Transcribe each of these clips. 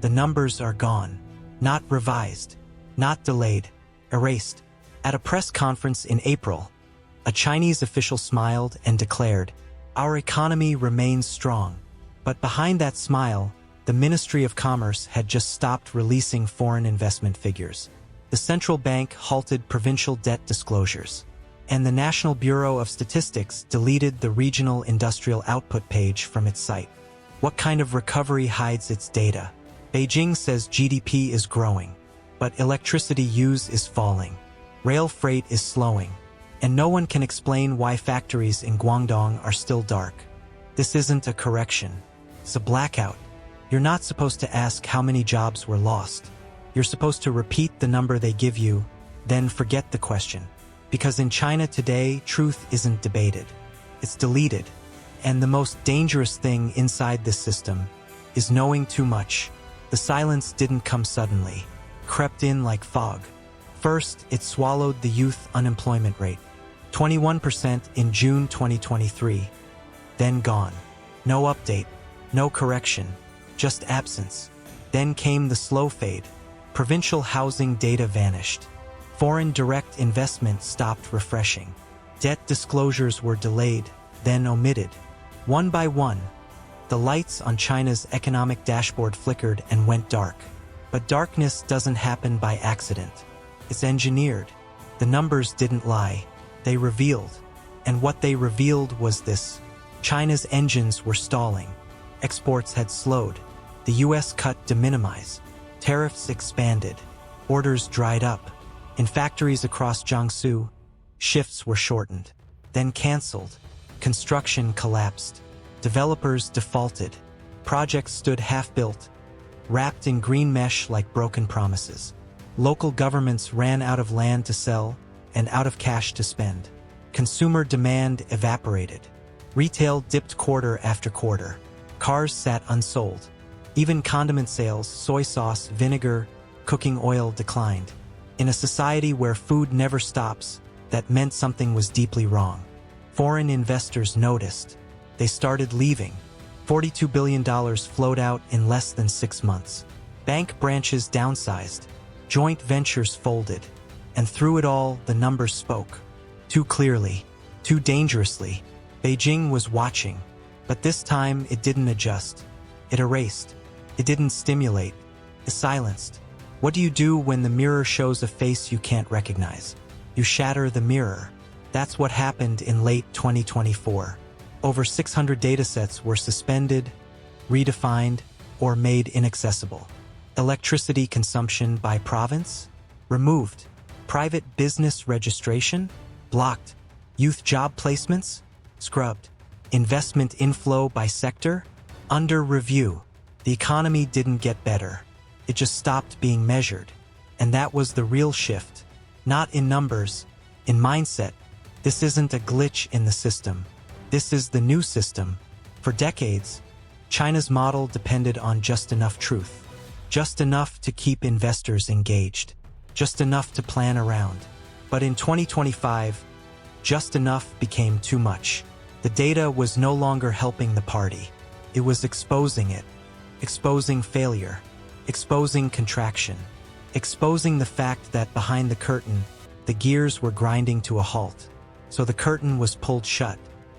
The numbers are gone. Not revised. Not delayed. Erased. At a press conference in April, a Chinese official smiled and declared, "Our economy remains strong." But behind that smile, the Ministry of Commerce had just stopped releasing foreign investment figures. The central bank halted provincial debt disclosures, and the National Bureau of Statistics deleted the regional industrial output page from its site. What kind of recovery hides its data? Beijing says GDP is growing, but electricity use is falling. Rail freight is slowing, and no one can explain why factories in Guangdong are still dark. This isn't a correction. It's a blackout. You're not supposed to ask how many jobs were lost. You're supposed to repeat the number they give you, then forget the question. Because in China today, truth isn't debated. It's deleted. And the most dangerous thing inside this system is knowing too much. The silence didn't come suddenly, crept in like fog. First, it swallowed the youth unemployment rate. 21% in June 2023. Then gone. No update, no correction, just absence. Then came the slow fade. Provincial housing data vanished. Foreign direct investment stopped refreshing. Debt disclosures were delayed, then omitted. One by one, the lights on China's economic dashboard flickered and went dark. But darkness doesn't happen by accident. It's engineered. The numbers didn't lie. They revealed. And what they revealed was this. China's engines were stalling. Exports had slowed. The US cut de minimis. Tariffs expanded. Orders dried up. In factories across Jiangsu, shifts were shortened, then canceled. Construction collapsed. Developers defaulted. Projects stood half-built, wrapped in green mesh like broken promises. Local governments ran out of land to sell and out of cash to spend. Consumer demand evaporated. Retail dipped quarter after quarter. Cars sat unsold. Even condiment sales, soy sauce, vinegar, cooking oil declined. In a society where food never stops, that meant something was deeply wrong. Foreign investors noticed. They started leaving. $42 billion flowed out in less than 6 months. Bank branches downsized. Joint ventures folded. And through it all, the numbers spoke. Too clearly. Too dangerously. Beijing was watching. But this time, it didn't adjust. It erased. It didn't stimulate. It silenced. What do you do when the mirror shows a face you can't recognize? You shatter the mirror. That's what happened in late 2024. Over 600 datasets were suspended, redefined, or made inaccessible. Electricity consumption by province? Removed. Private business registration? Blocked. Youth job placements? Scrubbed. Investment inflow by sector? Under review. The economy didn't get better. It just stopped being measured. And that was the real shift. Not in numbers, in mindset. This isn't a glitch in the system. This is the new system. For decades, China's model depended on just enough truth. Just enough to keep investors engaged. Just enough to plan around. But in 2025, just enough became too much. The data was no longer helping the party. It was exposing it. Exposing failure. Exposing contraction. Exposing the fact that behind the curtain, the gears were grinding to a halt. So the curtain was pulled shut.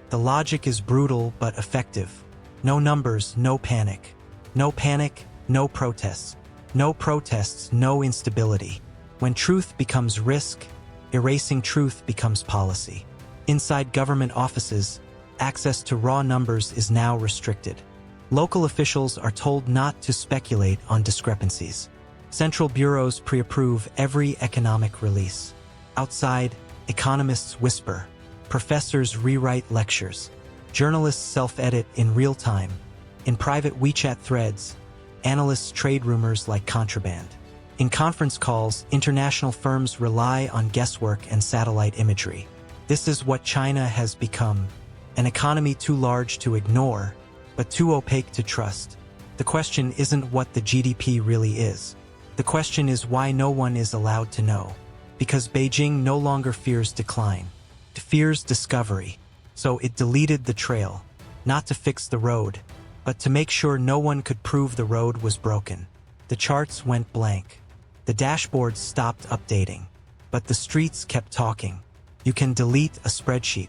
The logic is brutal but effective. No numbers, no panic. No panic, no protests. No protests, no instability. When truth becomes risk, erasing truth becomes policy. Inside government offices, access to raw numbers is now restricted. Local officials are told not to speculate on discrepancies. Central bureaus pre-approve every economic release. Outside, economists whisper. Professors rewrite lectures. Journalists self-edit in real time. In private WeChat threads, analysts trade rumors like contraband. In conference calls, international firms rely on guesswork and satellite imagery. This is what China has become. An economy too large to ignore, but too opaque to trust. The question isn't what the GDP really is. The question is why no one is allowed to know. Because Beijing no longer fears decline. It fears discovery. So it deleted the trail, not to fix the road, but to make sure no one could prove the road was broken. The charts went blank. The dashboards stopped updating. But the streets kept talking. You can delete a spreadsheet.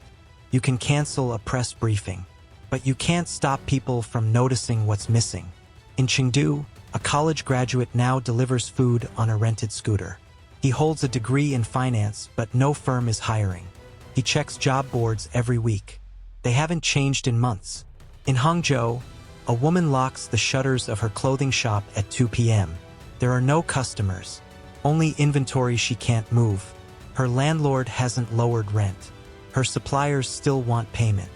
You can cancel a press briefing. But you can't stop people from noticing what's missing. In Chengdu, a college graduate now delivers food on a rented scooter. He holds a degree in finance, but no firm is hiring. He checks job boards every week. They haven't changed in months. In Hangzhou, a woman locks the shutters of her clothing shop at 2 p.m. There are no customers, only inventory she can't move. Her landlord hasn't lowered rent. Her suppliers still want payment.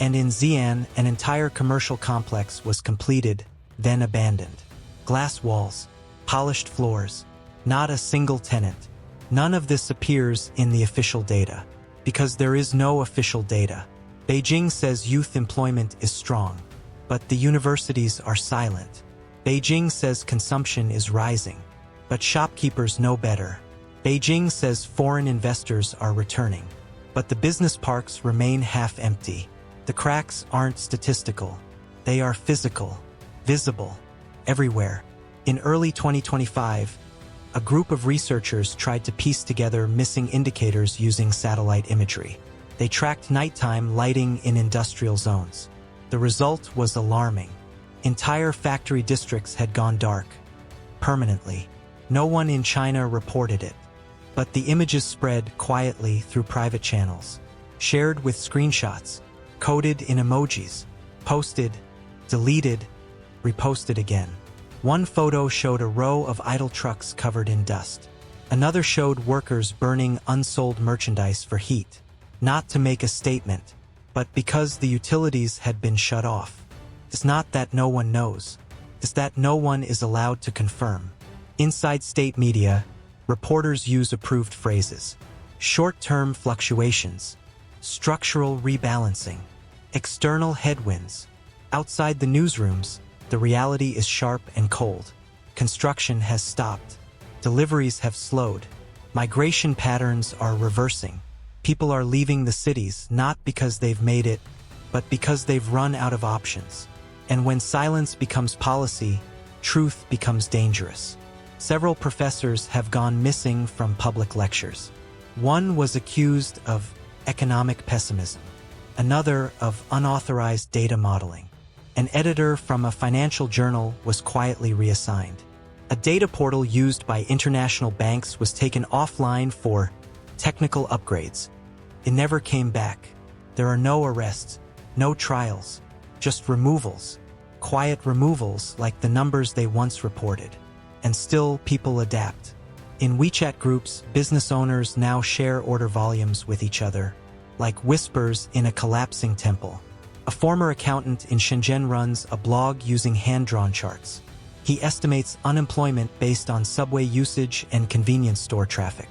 And in Xi'an, an entire commercial complex was completed, then abandoned. Glass walls, polished floors, not a single tenant. None of this appears in the official data, because there is no official data. Beijing says youth employment is strong, but the universities are silent. Beijing says consumption is rising, but shopkeepers know better. Beijing says foreign investors are returning, but the business parks remain half empty. The cracks aren't statistical. They are physical, visible, everywhere. In early 2025, a group of researchers tried to piece together missing indicators using satellite imagery. They tracked nighttime lighting in industrial zones. The result was alarming. Entire factory districts had gone dark. Permanently. No one in China reported it. But the images spread quietly through private channels, shared with screenshots, coded in emojis, posted, deleted, reposted again. One photo showed a row of idle trucks covered in dust. Another showed workers burning unsold merchandise for heat, not to make a statement, but because the utilities had been shut off. It's not that no one knows. It's that no one is allowed to confirm. Inside state media, reporters use approved phrases. Short-term fluctuations, structural rebalancing, external headwinds. Outside the newsrooms, the reality is sharp and cold. Construction has stopped. Deliveries have slowed. Migration patterns are reversing. People are leaving the cities not because they've made it, but because they've run out of options. And when silence becomes policy, truth becomes dangerous. Several professors have gone missing from public lectures. One was accused of economic pessimism, another of unauthorized data modeling. An editor from a financial journal was quietly reassigned. A data portal used by international banks was taken offline for technical upgrades. It never came back. There are no arrests, no trials, just removals. Quiet removals like the numbers they once reported. And still, people adapt. In WeChat groups, business owners now share order volumes with each other, like whispers in a collapsing temple. A former accountant in Shenzhen runs a blog using hand-drawn charts. He estimates unemployment based on subway usage and convenience store traffic.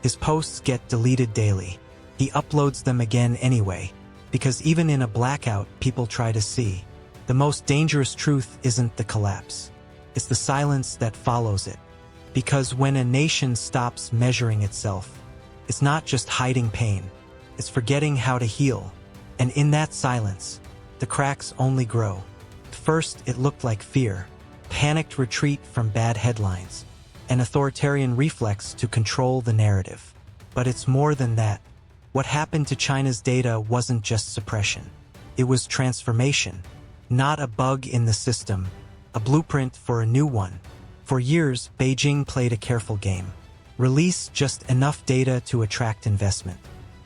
His posts get deleted daily. He uploads them again anyway, because even in a blackout, people try to see. The most dangerous truth isn't the collapse. It's the silence that follows it. Because when a nation stops measuring itself, it's not just hiding pain, it's forgetting how to heal. And in that silence, the cracks only grow. First, it looked like fear, panicked retreat from bad headlines, an authoritarian reflex to control the narrative. But it's more than that. What happened to China's data wasn't just suppression. It was transformation, not a bug in the system, a blueprint for a new one. For years, Beijing played a careful game. Release just enough data to attract investment.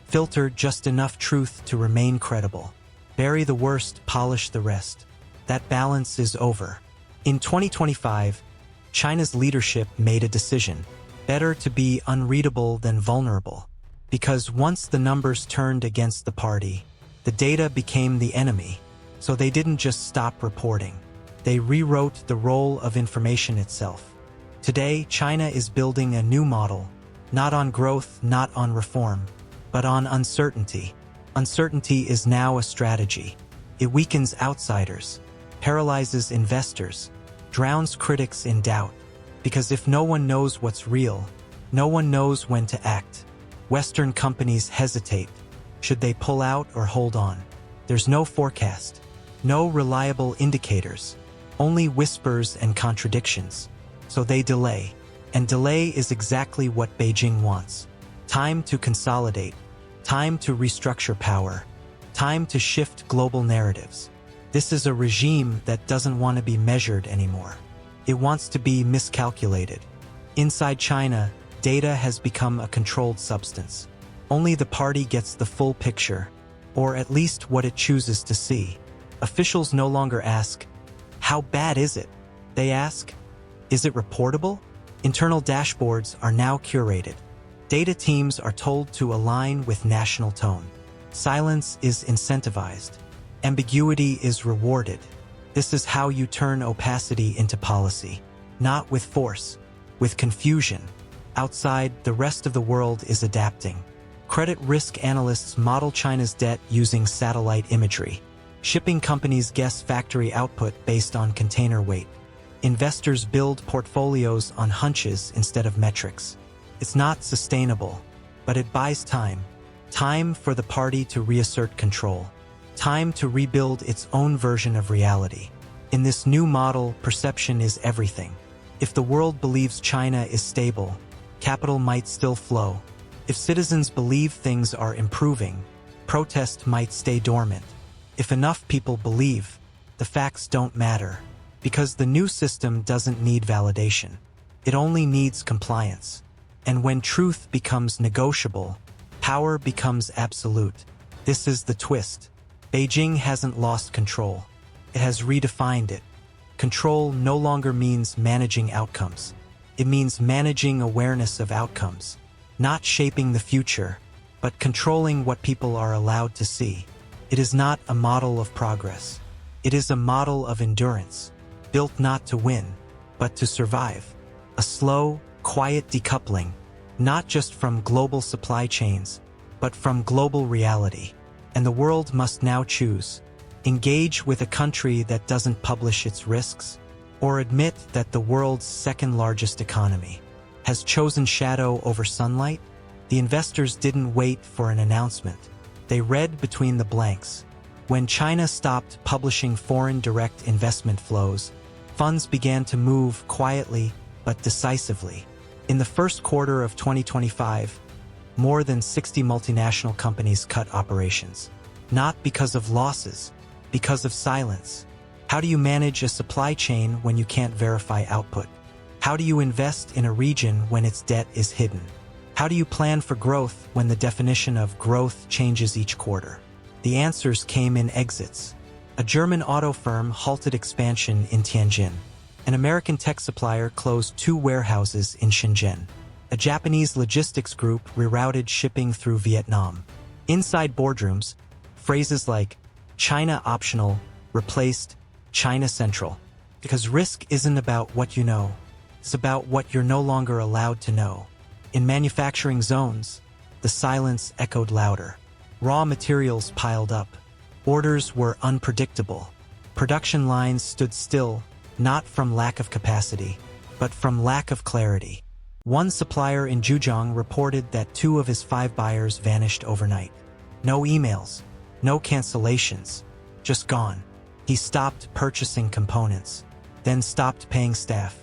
Filter just enough truth to remain credible. Bury the worst, polish the rest. That balance is over. In 2025, China's leadership made a decision. Better to be unreadable than vulnerable. Because once the numbers turned against the party, the data became the enemy. So they didn't just stop reporting. They rewrote the role of information itself. Today, China is building a new model, not on growth, not on reform, but on uncertainty. Uncertainty is now a strategy. It weakens outsiders, paralyzes investors, drowns critics in doubt. Because if no one knows what's real, no one knows when to act. Western companies hesitate. Should they pull out or hold on? There's no forecast, no reliable indicators, only whispers and contradictions. So they delay. And delay is exactly what Beijing wants. Time to consolidate. Time to restructure power. Time to shift global narratives. This is a regime that doesn't want to be measured anymore. It wants to be miscalculated. Inside China, data has become a controlled substance. Only the party gets the full picture, or at least what it chooses to see. Officials no longer ask, "How bad is it?" They ask, "Is it reportable?" Internal dashboards are now curated. Data teams are told to align with national tone. Silence is incentivized. Ambiguity is rewarded. This is how you turn opacity into policy. Not with force, with confusion. Outside, the rest of the world is adapting. Credit risk analysts model China's debt using satellite imagery. Shipping companies guess factory output based on container weight. Investors build portfolios on hunches instead of metrics. It's not sustainable, but it buys time. Time for the party to reassert control. Time to rebuild its own version of reality. In this new model, perception is everything. If the world believes China is stable, capital might still flow. If citizens believe things are improving, protest might stay dormant. If enough people believe, the facts don't matter. Because the new system doesn't need validation. It only needs compliance. And when truth becomes negotiable, power becomes absolute. This is the twist. Beijing hasn't lost control. It has redefined it. Control no longer means managing outcomes. It means managing awareness of outcomes. Not shaping the future, but controlling what people are allowed to see. It is not a model of progress. It is a model of endurance, built not to win, but to survive. A slow, quiet decoupling, not just from global supply chains, but from global reality. And the world must now choose: engage with a country that doesn't publish its risks, or admit that the world's second-largest economy has chosen shadow over sunlight. The investors didn't wait for an announcement. They read between the blanks. When China stopped publishing foreign direct investment flows, funds began to move quietly but decisively. In the first quarter of 2025, more than 60 multinational companies cut operations. Not because of losses, because of silence. How do you manage a supply chain when you can't verify output? How do you invest in a region when its debt is hidden? How do you plan for growth when the definition of growth changes each quarter? The answers came in exits. A German auto firm halted expansion in Tianjin. An American tech supplier closed 2 warehouses in Shenzhen. A Japanese logistics group rerouted shipping through Vietnam. Inside boardrooms, phrases like "China optional" replaced "China central." Because risk isn't about what you know. It's about what you're no longer allowed to know. In manufacturing zones, the silence echoed louder. Raw materials piled up. Orders were unpredictable. Production lines stood still, not from lack of capacity, but from lack of clarity. One supplier in Zhejiang reported that 2 of his 5 buyers vanished overnight. No emails, no cancellations, just gone. He stopped purchasing components, then stopped paying staff,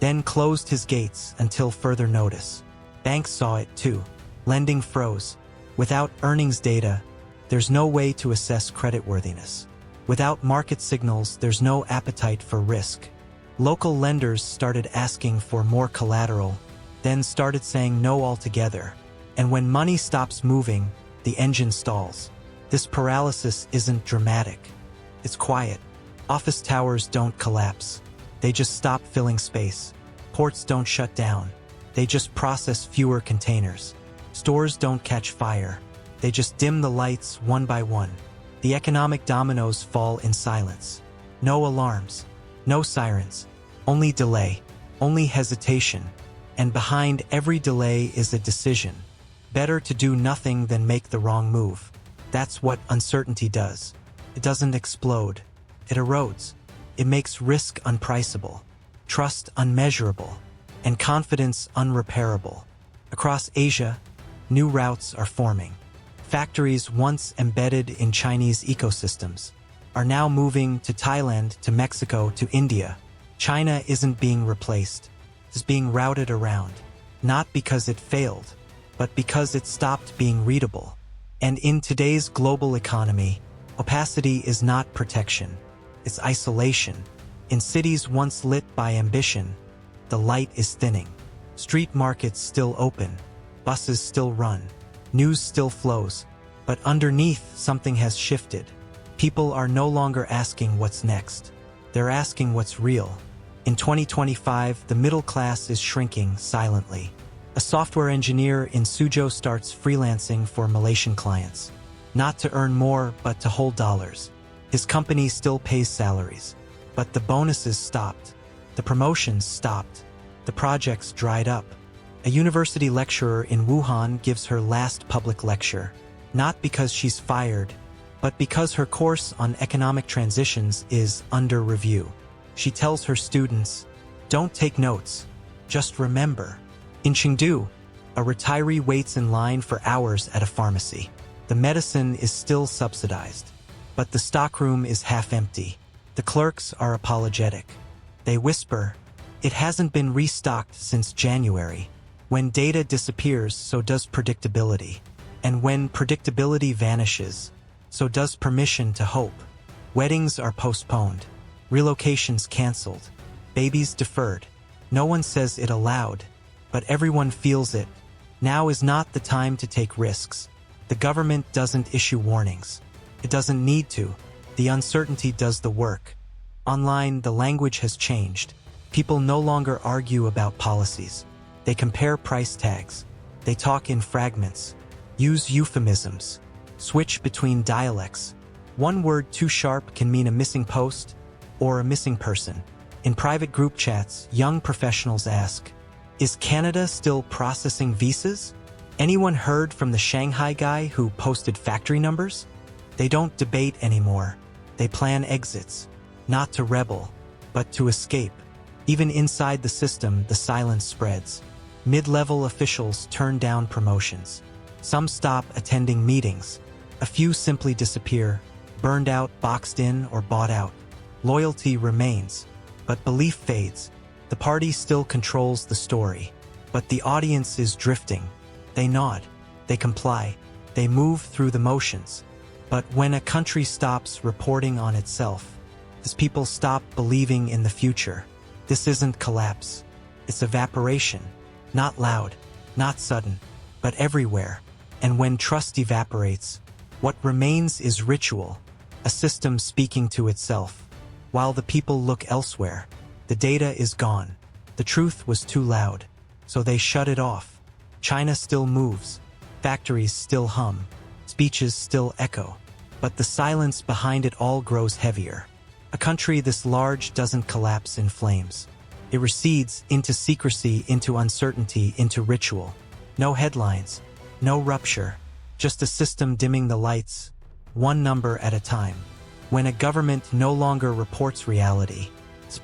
then closed his gates until further notice. Banks saw it too. Lending froze. Without earnings data, there's no way to assess creditworthiness. Without market signals, there's no appetite for risk. Local lenders started asking for more collateral, then started saying no altogether. And when money stops moving, the engine stalls. This paralysis isn't dramatic. It's quiet. Office towers don't collapse. They just stop filling space. Ports don't shut down. They just process fewer containers. Stores don't catch fire. They just dim the lights one by one. The economic dominoes fall in silence. No alarms. No sirens. Only delay. Only hesitation. And behind every delay is a decision. Better to do nothing than make the wrong move. That's what uncertainty does. It doesn't explode. It erodes. It makes risk unpriceable, trust unmeasurable, and confidence unrepairable. Across Asia, new routes are forming. Factories once embedded in Chinese ecosystems are now moving to Thailand, to Mexico, to India. China isn't being replaced. is being routed around, not because it failed, but because it stopped being readable. And in today's global economy, opacity is not protection, it's isolation. In cities once lit by ambition, the light is thinning. Street markets still open, buses still run, news still flows, but underneath something has shifted. People are no longer asking what's next. They're asking what's real. In 2025, the middle class is shrinking silently. A software engineer in Suzhou starts freelancing for Malaysian clients, not to earn more, but to hold dollars. His company still pays salaries, but the bonuses stopped. The promotions stopped. The projects dried up. A university lecturer in Wuhan gives her last public lecture, not because she's fired, but because her course on economic transitions is under review. She tells her students, "Don't take notes, just remember." In Chengdu, a retiree waits in line for hours at a pharmacy. The medicine is still subsidized, but the stockroom is half empty. The clerks are apologetic. They whisper, "It hasn't been restocked since January." When data disappears, so does predictability. And when predictability vanishes, so does permission to hope. Weddings are postponed, relocations canceled, babies deferred. No one says it aloud, but everyone feels it. Now is not the time to take risks. The government doesn't issue warnings. It doesn't need to. The uncertainty does the work. Online, the language has changed. People no longer argue about policies. They compare price tags. They talk in fragments, use euphemisms, switch between dialects. One word too sharp can mean a missing post or a missing person. In private group chats, young professionals ask, "Is Canada still processing visas? Anyone heard from the Shanghai guy who posted factory numbers?" They don't debate anymore. They plan exits, not to rebel, but to escape. Even inside the system, the silence spreads. Mid-level officials turn down promotions. Some stop attending meetings. A few simply disappear, burned out, boxed in, or bought out. Loyalty remains, but belief fades. The party still controls the story, but the audience is drifting. They nod, they comply, they move through the motions. But when a country stops reporting on itself, as people stop believing in the future, this isn't collapse. It's evaporation. Not loud, not sudden, but everywhere. And when trust evaporates, what remains is ritual, a system speaking to itself. While the people look elsewhere, the data is gone. The truth was too loud, so they shut it off. China still moves, factories still hum, speeches still echo, but the silence behind it all grows heavier. A country this large doesn't collapse in flames. It recedes into secrecy, into uncertainty, into ritual. No headlines, no rupture, just a system dimming the lights, one number at a time. When a government no longer reports reality,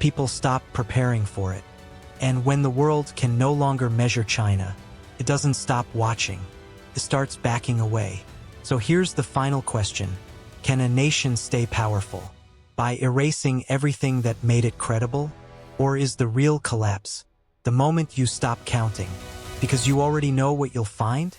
people stop preparing for it. And when the world can no longer measure China, it doesn't stop watching. It starts backing away. So here's the final question. Can a nation stay powerful by erasing everything that made it credible? Or is the real collapse the moment you stop counting because you already know what you'll find?